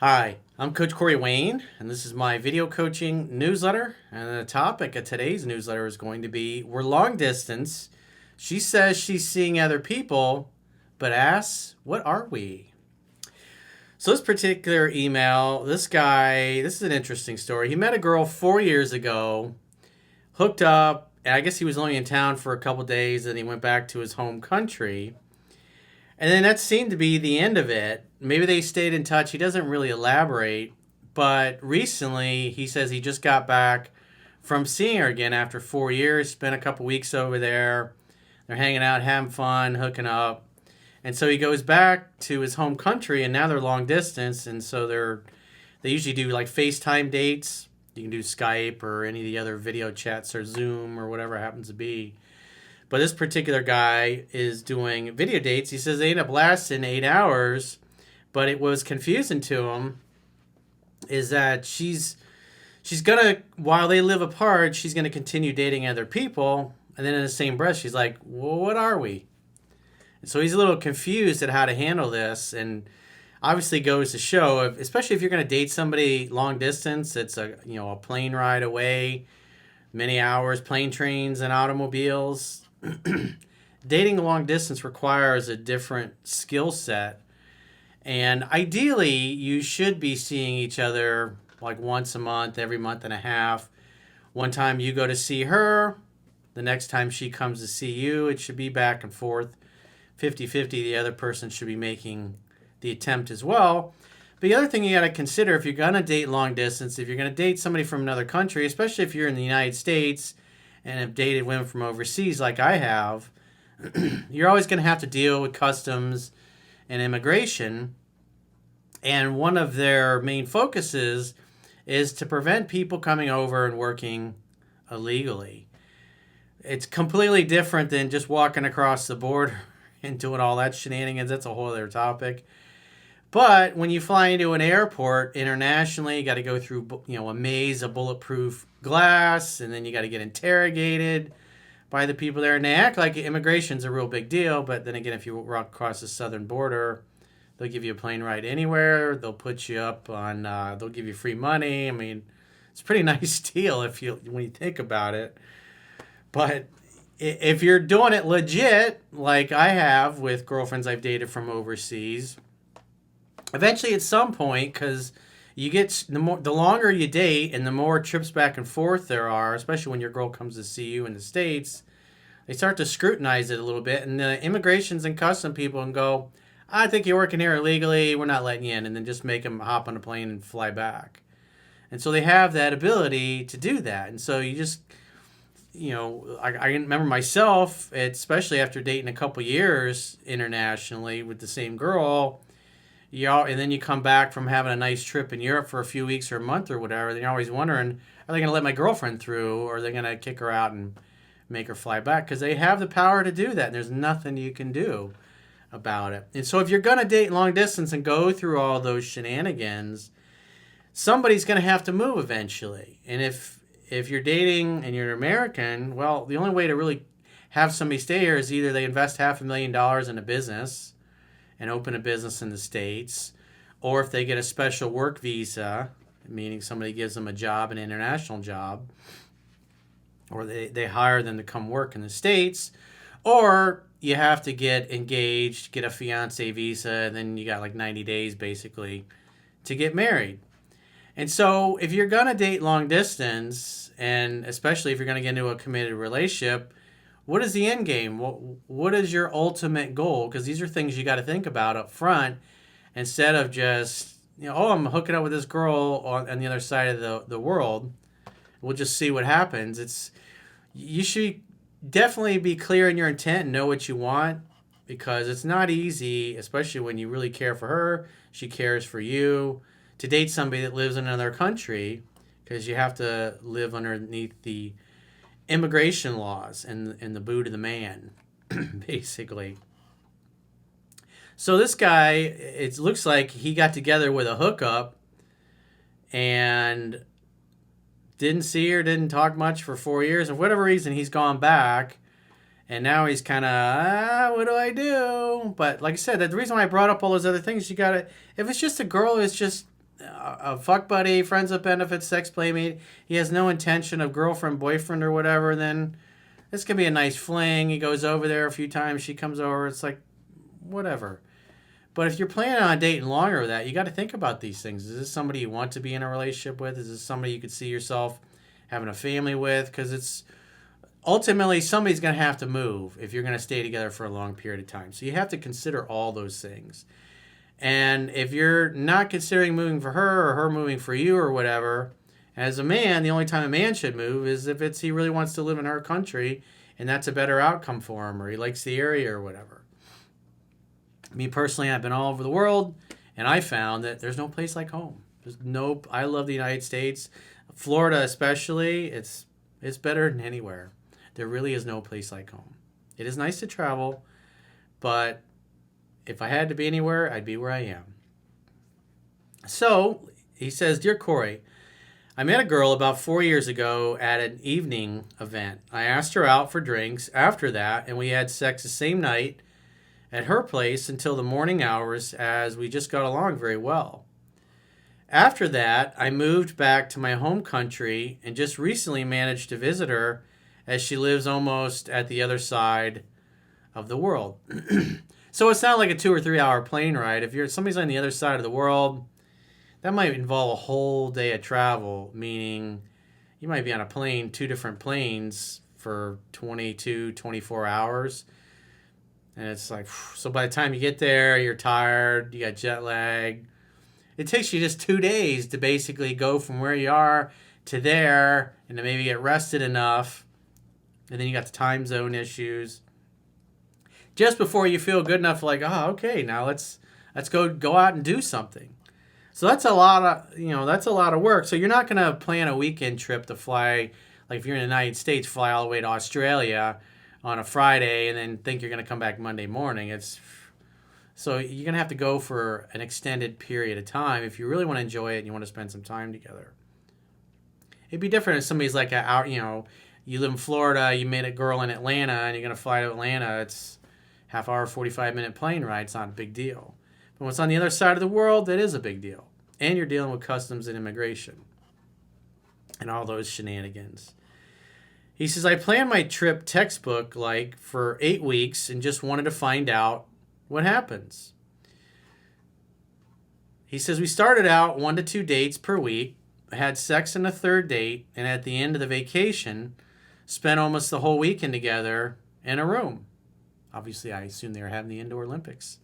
Hi, I'm Coach Corey Wayne, and this is my video coaching newsletter. And the topic of today's newsletter is going to be we're long distance. She says she's seeing other people, but asks, what are we? So, this particular email, this is an interesting story. He met a girl 4 years ago, hooked up, and I guess he was only in town for a couple days, and he went back to his home country. And then that seemed to be the end of it. Maybe they stayed in touch. He doesn't really elaborate. But recently, he says he just got back from seeing her again after 4 years, spent a couple weeks over there. They're hanging out, having fun, hooking up. And so he goes back to his home country, and now they're long distance. And so they usually do like FaceTime dates. You can do Skype or any of the other video chats or Zoom or whatever it happens to be. But this particular guy is doing video dates. He says they end up lasting 8 hours, but it was confusing to him is that she's gonna, while they live apart, she's gonna continue dating other people, and then in the same breath she's like, well, what are we? And so he's a little confused at how to handle this, and obviously goes to show, especially if you're gonna date somebody long distance, it's a plane ride away, many hours, plane, trains, and automobiles. Dating long distance requires a different skill set, and ideally you should be seeing each other like once a month, every month and a half. One time you go to see her, the next time she comes to see you. It should be back and forth, 50-50. The other person should be making the attempt as well. But the other thing you got to consider, if you're going to date long distance, if you're going to date somebody from another country, especially if you're in the United States and have dated women from overseas like I have, you're always going to have to deal with customs and immigration. And one of their main focuses is to prevent people coming over and working illegally. It's completely different than just walking across the border and doing all that shenanigans. That's a whole other topic. But when you fly into an airport internationally, you got to go through a maze of bulletproof glass, and then you got to get interrogated by the people there. And they act like immigration's a real big deal, but then again, if you walk across the southern border, they'll give you a plane ride anywhere. They'll put you up on. They'll give you free money. I mean, it's a pretty nice deal when you think about it. But if you're doing it legit, like I have with girlfriends I've dated from overseas, eventually at some point, because you get the longer you date and the more trips back and forth there are, especially when your girl comes to see you in the States, they start to scrutinize it a little bit, and the immigrations and custom people and go, I think you're working here illegally, we're not letting you in, and then just make them hop on a plane and fly back. And so they have that ability to do that. And so you just, I remember myself, especially after dating a couple years internationally with the same girl, and then you come back from having a nice trip in Europe for a few weeks or a month or whatever, then you're always wondering, are they going to let my girlfriend through, or are they going to kick her out and make her fly back? Because they have the power to do that, and there's nothing you can do about it. And so if you're going to date long distance and go through all those shenanigans, somebody's going to have to move eventually. And if you're dating and you're American, well, the only way to really have somebody stay here is either they invest $500,000 in a business and open a business in the States, or if they get a special work visa, meaning somebody gives them a job, an international job, or they hire them to come work in the States, or you have to get engaged, get a fiance visa, and then you got like 90 days basically to get married. And so if you're going to date long distance, and especially if you're going to get into a committed relationship, what is the end game? What is your ultimate goal? Because these are things you got to think about up front, instead of just, I'm hooking up with this girl on the other side of the world. We'll just see what happens. You should definitely be clear in your intent and know what you want, because it's not easy, especially when you really care for her, she cares for you, to date somebody that lives in another country, because you have to live underneath the immigration laws and the boot of the man, basically. So this guy, it looks like he got together with a hookup and didn't see her, didn't talk much for 4 years. And for whatever reason, he's gone back. And now he's kind of, what do I do? But like I said, the reason why I brought up all those other things, if it's just a girl, it's just a fuck buddy, friends with benefits, sex playmate. He has no intention of girlfriend, boyfriend, or whatever. Then this could be a nice fling. He goes over there a few times. She comes over. It's like, whatever. But if you're planning on dating longer with that, you got to think about these things. Is this somebody you want to be in a relationship with? Is this somebody you could see yourself having a family with? Because it's ultimately somebody's going to have to move if you're going to stay together for a long period of time. So you have to consider all those things. And if you're not considering moving for her or her moving for you or whatever, as a man, the only time a man should move is if he really wants to live in her country and that's a better outcome for him, or he likes the area or whatever. Me personally, I've been all over the world, and I found that there's no place like home. I love the United States. Florida especially, it's better than anywhere. There really is no place like home. It is nice to travel, but if I had to be anywhere, I'd be where I am. So, he says, Dear Corey, I met a girl about 4 years ago at an evening event. I asked her out for drinks after that, and we had sex the same night at her place until the morning hours, as we just got along very well. After that, I moved back to my home country and just recently managed to visit her, as she lives almost at the other side of the world. So it's not like a 2 or 3 hour plane ride. If somebody's on the other side of the world, that might involve a whole day of travel, meaning you might be on a plane, 2 different planes for 22, 24 hours. And it's like, so by the time you get there, you're tired, you got jet lag. It takes you just 2 days to basically go from where you are to there and to maybe get rested enough. And then you got the time zone issues. Just before you feel good enough, like, oh, okay, now let's go out and do something. So that's a lot of work. So you're not going to plan a weekend trip to fly, like if you're in the United States, fly all the way to Australia on a Friday and then think you're going to come back Monday morning. So you're going to have to go for an extended period of time if you really want to enjoy it and you want to spend some time together. It'd be different if somebody's like you live in Florida, you met a girl in Atlanta, and you're going to fly to Atlanta. It's half hour, 45-minute plane ride. It's not a big deal. But when it's on the other side of the world, it is a big deal. And you're dealing with customs and immigration and all those shenanigans. He says, I planned my trip textbook-like for 8 weeks and just wanted to find out what happens. He says, we started out 1 to 2 dates per week, had sex on the 3rd date, and at the end of the vacation, spent almost the whole weekend together in a room. Obviously, I assume they were having the Indoor Olympics.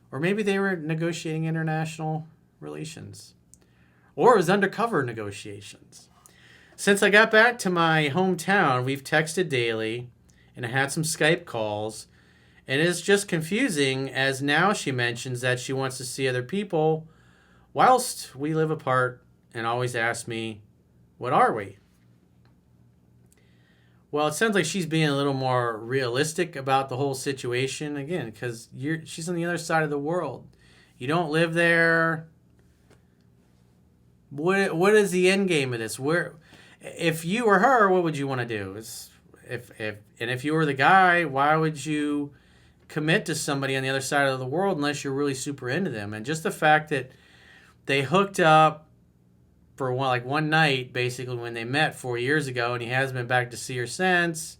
Or maybe they were negotiating international relations. Or it was undercover negotiations. Since I got back to my hometown, we've texted daily and had some Skype calls. And it's just confusing, as now she mentions that she wants to see other people whilst we live apart, and always asks me, what are we? Well, it sounds like she's being a little more realistic about the whole situation, again, because she's on the other side of the world. You don't live there. What is the end game of this? If you were her, what would you want to do? If you were the guy, why would you commit to somebody on the other side of the world unless you're really super into them? And just the fact that they hooked up for one night, basically, when they met 4 years ago, and he hasn't been back to see her since.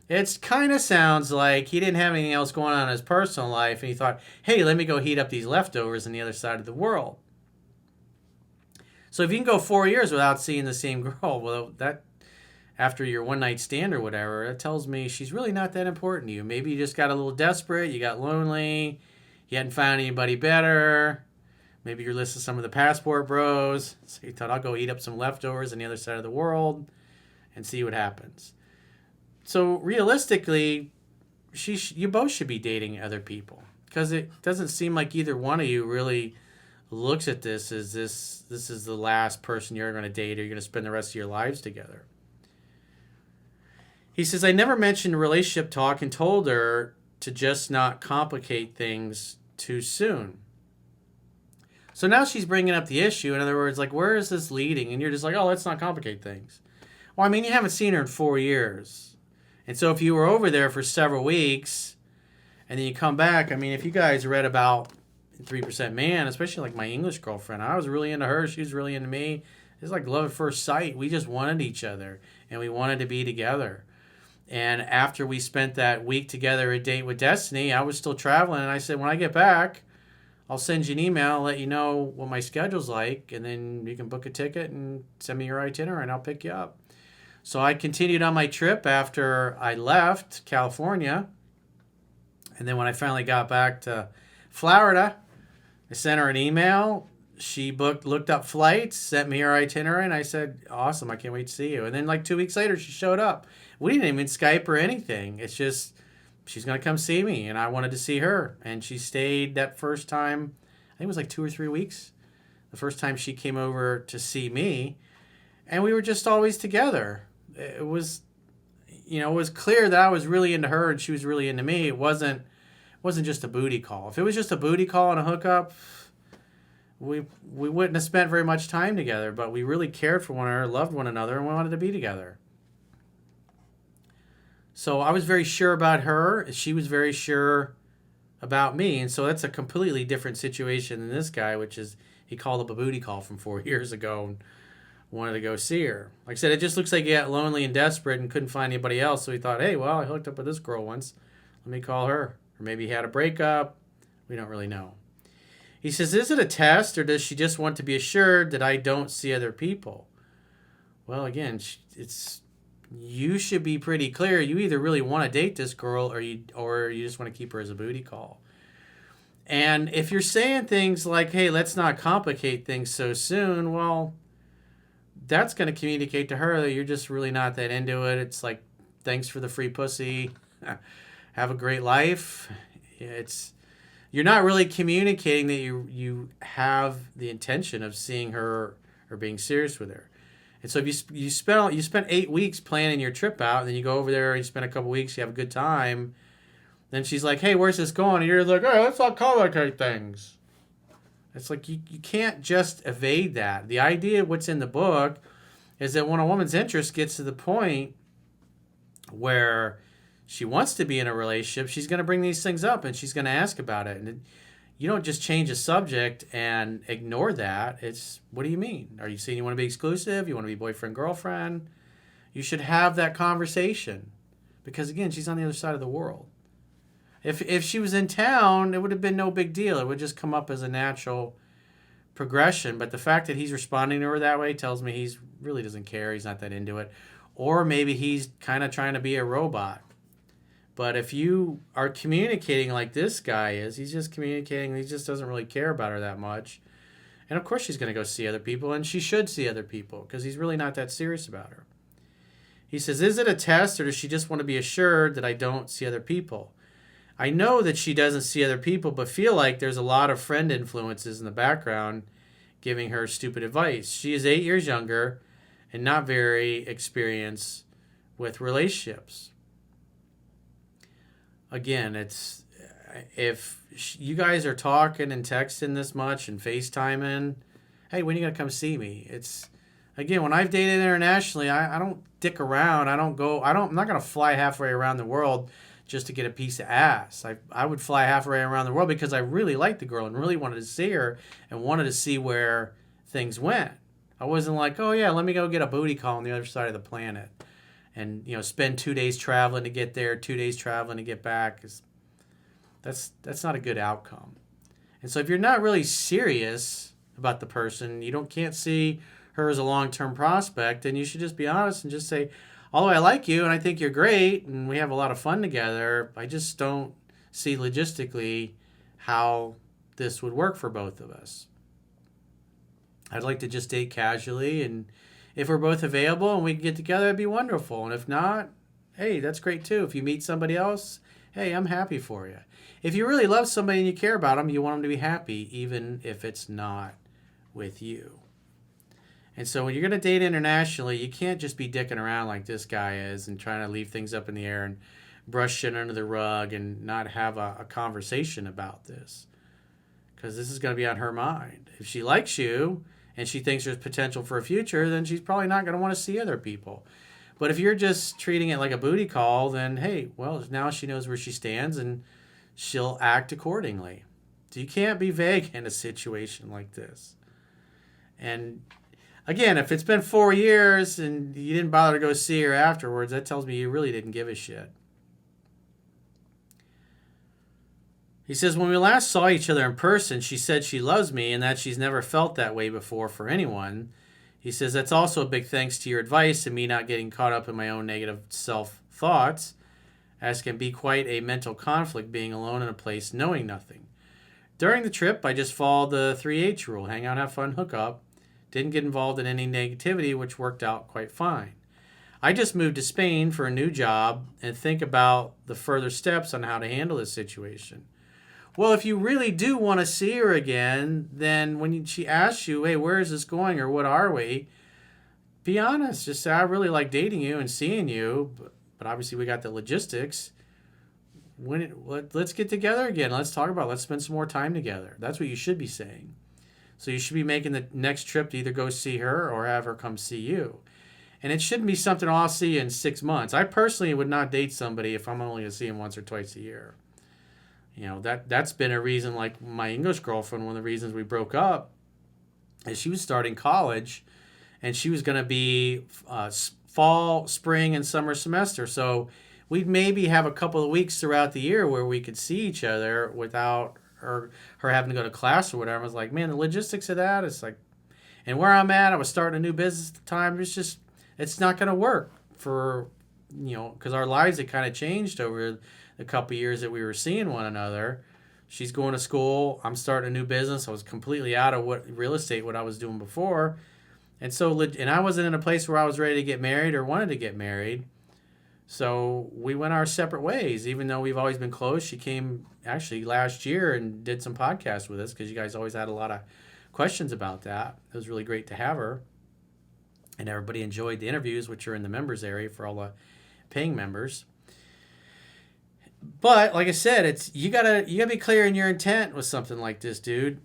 It kind of sounds like he didn't have anything else going on in his personal life, and he thought, hey, let me go heat up these leftovers on the other side of the world. So if you can go 4 years without seeing the same girl, well, that, after your one-night stand or whatever, that tells me she's really not that important to you. Maybe you just got a little desperate, you got lonely, you hadn't found anybody better. Maybe you're listening to some of the passport bros. So you thought, I'll go eat up some leftovers on the other side of the world and see what happens. So realistically, you both should be dating other people, because it doesn't seem like either one of you really looks at this as this is the last person you're going to date, or you're going to spend the rest of your lives together. He says, I never mentioned relationship talk and told her to just not complicate things too soon. So now she's bringing up the issue. In other words, like, where is this leading? And you're just like, oh, let's not complicate things. Well, I mean, you haven't seen her in 4 years. And so if you were over there for several weeks and then you come back, I mean, if you guys read about 3% man, especially like my English girlfriend. I was really into her. She was really into me. It's like love at first sight. We just wanted each other and we wanted to be together. And after we spent that week together at Date with Destiny, I was still traveling. And I said, when I get back, I'll send you an email, let you know what my schedule's like. And then you can book a ticket and send me your itinerary and I'll pick you up. So I continued on my trip after I left California. And then when I finally got back to Florida, I sent her an email. She looked up flights, sent me her itinerary, and I said, awesome, I can't wait to see you. And then like 2 weeks later, she showed up. We didn't even Skype or anything. It's just, she's going to come see me, and I wanted to see her. And she stayed that first time, I think it was like 2 or 3 weeks, the first time she came over to see me. And we were just always together. It was, it was clear that I was really into her and she was really into me. It wasn't just a booty call. If it was just a booty call and a hookup, we wouldn't have spent very much time together, but we really cared for one another, loved one another, and we wanted to be together. So I was very sure about her. She was very sure about me. And so that's a completely different situation than this guy, which is he called up a booty call from 4 years ago and wanted to go see her. Like I said, it just looks like he got lonely and desperate and couldn't find anybody else. So he thought, hey, well, I hooked up with this girl once. Let me call her. Or maybe he had a breakup. We don't really know. He says, is it a test or does she just want to be assured that I don't see other people? Well, again, you should be pretty clear. You either really want to date this girl or you just want to keep her as a booty call. And if you're saying things like, hey, let's not complicate things so soon, well, that's going to communicate to her that you're just really not that into it. It's like, thanks for the free pussy. Have a great life. You're not really communicating that you have the intention of seeing her or being serious with her. And so if you spent 8 weeks planning your trip out, and then you go over there and you spend a couple weeks, you have a good time, then she's like, hey, where's this going? And you're like, hey, let's not complicate things. It's like you can't just evade that. The idea of what's in the book is that when a woman's interest gets to the point where she wants to be in a relationship, she's going to bring these things up and she's going to ask about it. And you don't just change a subject and ignore that. It's, what do you mean? Are you saying you want to be exclusive? You want to be boyfriend, girlfriend? You should have that conversation because, again, she's on the other side of the world. If she was in town, it would have been no big deal. It would just come up as a natural progression. But the fact that he's responding to her that way tells me he really doesn't care. He's not that into it. Or maybe he's kind of trying to be a robot. But if you are communicating like this guy is, he's just communicating, he just doesn't really care about her that much. And of course she's going to go see other people, and she should see other people because he's really not that serious about her. He says, is it a test or does she just want to be assured that I don't see other people? I know that she doesn't see other people, but feel like there's a lot of friend influences in the background giving her stupid advice. She is 8 years younger and not very experienced with relationships. Again, it's if you guys are talking and texting this much and FaceTiming, hey, when are you going to come see me? It's, again, when I've dated internationally, I don't dick around. I'm not going to fly halfway around the world just to get a piece of ass. I would fly halfway around the world because I really liked the girl and really wanted to see her and wanted to see where things went. I wasn't like, oh yeah, let me go get a booty call on the other side of the planet. And, spend 2 days traveling to get there, 2 days traveling to get back. That's not a good outcome. And so if you're not really serious about the person, can't see her as a long-term prospect, then you should just be honest and just say, although I like you and I think you're great and we have a lot of fun together, I just don't see logistically how this would work for both of us. I'd like to just date casually, and if we're both available and we can get together, it'd be wonderful. And if not, hey, that's great too. If you meet somebody else, hey, I'm happy for you. If you really love somebody and you care about them, you want them to be happy, even if it's not with you. And so when you're going to date internationally, you can't just be dicking around like this guy is and trying to leave things up in the air and brush shit under the rug and not have a conversation about this. Because this is going to be on her mind. If she likes you and she thinks there's potential for a future, then she's probably not going to want to see other people. But if you're just treating it like a booty call, then hey, well, now she knows where she stands and she'll act accordingly. You can't be vague in a situation like this. And again, if it's been 4 years and you didn't bother to go see her afterwards, that tells me you really didn't give a shit. He says, when we last saw each other in person, she said she loves me and that she's never felt that way before for anyone. He says, that's also a big thanks to your advice and me not getting caught up in my own negative self-thoughts, as can be quite a mental conflict being alone in a place knowing nothing. During the trip, I just followed the 3H rule, hang out, have fun, hook up. Didn't get involved in any negativity, which worked out quite fine. I just moved to Spain for a new job and think about the further steps on how to handle this situation. Well, if you really do want to see her again, then when she asks you, hey, where is this going or what are we? Be honest. Just say, I really like dating you and seeing you, but obviously we got the logistics. Let's get together again. Let's talk about it. Let's spend some more time together. That's what you should be saying. So you should be making the next trip to either go see her or have her come see you. And it shouldn't be something, I'll see you in 6 months. I personally would not date somebody if I'm only going to see him once or twice a year. You know, that's been a reason, like my English girlfriend, one of the reasons we broke up is she was starting college and she was going to be fall, spring, and summer semester. So we'd maybe have a couple of weeks throughout the year where we could see each other without her having to go to class or whatever. I was like, man, the logistics of that, it's like, and where I'm at, I was starting a new business at the time. It's not going to work for, because our lives had kind of changed over the couple of years that we were seeing one another. She's going to school. I'm starting a new business. I was completely out of real estate, what I was doing before. And I wasn't in a place where I was ready to get married or wanted to get married. So we went our separate ways, even though we've always been close. She came actually last year and did some podcasts with us because you guys always had a lot of questions about that. It was really great to have her. And everybody enjoyed the interviews, which are in the members area for all the paying members. But like I said, you gotta be clear in your intent with something like this, dude.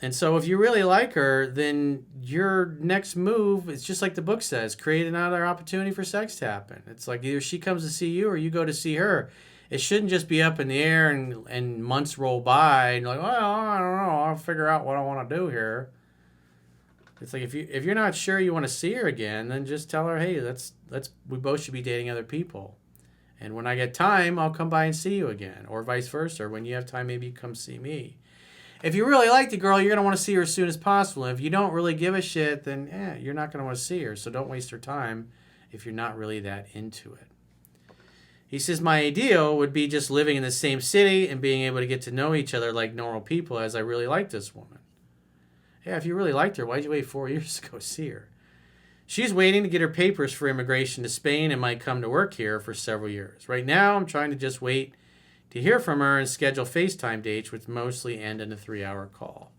And so if you really like her, then your next move is just like the book says, create another opportunity for sex to happen. It's like either she comes to see you or you go to see her. It shouldn't just be up in the air and months roll by and you're like, well, I don't know, I'll figure out what I want to do here. It's like if you're not sure you want to see her again, then just tell her, hey, we both should be dating other people. And when I get time, I'll come by and see you again, or vice versa. Or when you have time, maybe you come see me. If you really like the girl, you're going to want to see her as soon as possible. If you don't really give a shit, then you're not going to want to see her. So don't waste her time if you're not really that into it. He says, my ideal would be just living in the same city and being able to get to know each other like normal people, as I really like this woman. Yeah, if you really liked her, why'd you wait 4 years to go see her? She's waiting to get her papers for immigration to Spain and might come to work here for several years. Right now, I'm trying to just wait to hear from her and schedule FaceTime dates, which mostly end in a 3-hour call.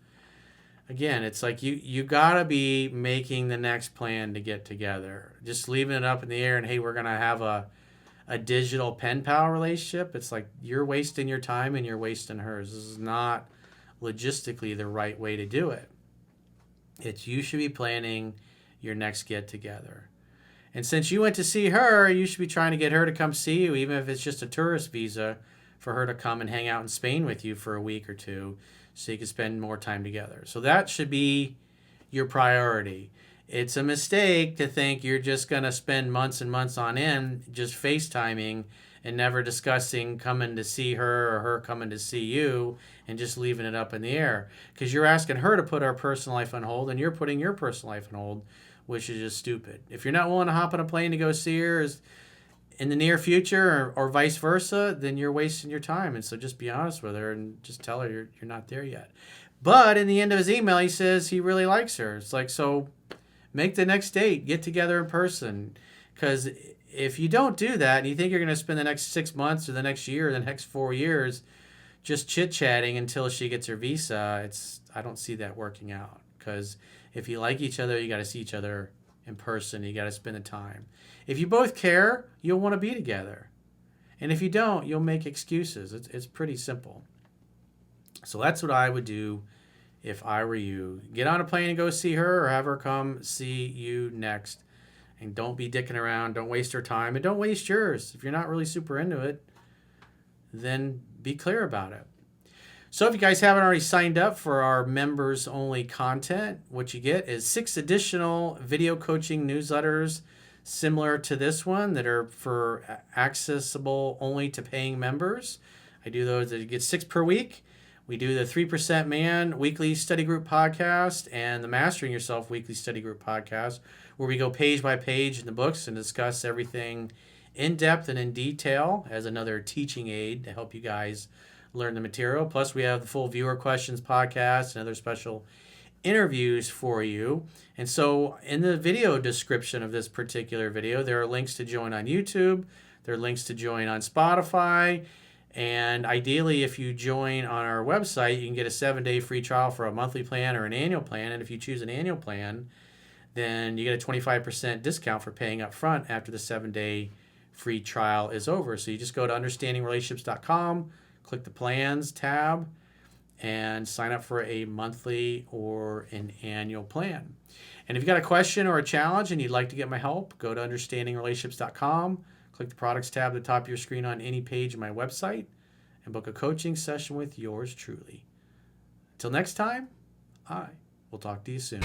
Again, it's like you got to be making the next plan to get together. Just leaving it up in the air and, hey, we're going to have a digital pen pal relationship. It's like you're wasting your time and you're wasting hers. This is not logistically the right way to do it. You should be planning your next get together. And since you went to see her, you should be trying to get her to come see you, even if it's just a tourist visa, for her to come and hang out in Spain with you for a week or two so you can spend more time together. So that should be your priority. It's a mistake to think you're just going to spend months and months on end just FaceTiming and never discussing coming to see her or her coming to see you and just leaving it up in the air. Because you're asking her to put her personal life on hold and you're putting your personal life on hold, which is just stupid. If you're not willing to hop on a plane to go see her in the near future or vice versa, then you're wasting your time. And so just be honest with her and just tell her you're not there yet. But in the end of his email, he says he really likes her. It's like, so make the next date, get together in person. Because if you don't do that and you think you're going to spend the next 6 months or the next year or the next 4 years just chit-chatting until she gets her visa, I don't see that working out. Because if you like each other, you got to see each other in person. You got to spend the time. If you both care, you'll want to be together. And if you don't, you'll make excuses. It's pretty simple. So that's what I would do if I were you. Get on a plane and go see her or have her come see you next. And don't be dicking around. Don't waste her time. And don't waste yours. If you're not really super into it, then be clear about it. So if you guys haven't already signed up for our members only content, what you get is 6 additional video coaching newsletters similar to this one that are for accessible only to paying members. I do those, you get 6 per week. We do the 3% Man weekly study group podcast and the Mastering Yourself weekly study group podcast, where we go page by page in the books and discuss everything in depth and in detail as another teaching aid to help you guys learn the material. Plus, we have the full viewer questions podcast and other special interviews for you. And so in the video description of this particular video, there are links to join on YouTube. There are links to join on Spotify. And ideally, if you join on our website, you can get a 7-day free trial for a monthly plan or an annual plan. And if you choose an annual plan, then you get a 25% discount for paying up front after the 7-day free trial is over. So you just go to understandingrelationships.com, click the plans tab, and sign up for a monthly or an annual plan. And if you've got a question or a challenge and you'd like to get my help, go to understandingrelationships.com, click the products tab at the top of your screen on any page of my website, and book a coaching session with yours truly. Until next time, I will talk to you soon.